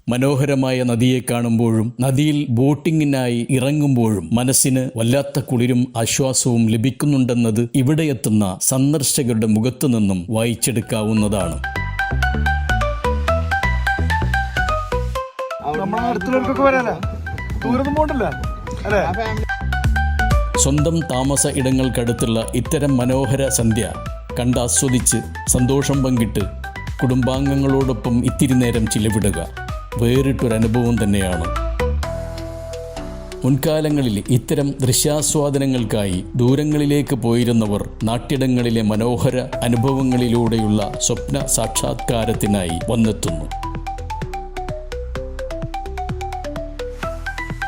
മനോഹരമായ നദിയെ കാണുമ്പോഴും നദിയിൽ ബോട്ടിങ്ങിനായി ഇറങ്ങുമ്പോഴും മനസ്സിന് വല്ലാത്ത കുളിരും ആശ്വാസവും ലഭിക്കുന്നുണ്ടെന്നത് ഇവിടെ എത്തുന്ന സന്ദർശകരുടെ മുഖത്തു നിന്നും വായിച്ചെടുക്കാവുന്നതാണ്. സ്വന്തം താമസ ഇടങ്ങൾക്കടുത്തുള്ള ഇത്തരം മനോഹര സന്ധ്യ കണ്ടാസ്വദിച്ച് സന്തോഷം പങ്കിട്ട് കുടുംബാംഗങ്ങളോടൊപ്പം ഇത്തിരി നേരം ചിലവിടുക വേറിട്ടൊരനുഭവം തന്നെയാണ്. മുൻകാലങ്ങളിൽ ഇത്തരം ദൃശ്യാസ്വാദനങ്ങൾക്കായി ദൂരങ്ങളിലേക്ക് പോയിരുന്നവർ നാട്ടിടങ്ങളിലെ മനോഹര അനുഭവങ്ങളിലൂടെയുള്ള സ്വപ്ന സാക്ഷാത്കാരത്തിനായി വന്നെത്തുന്നു.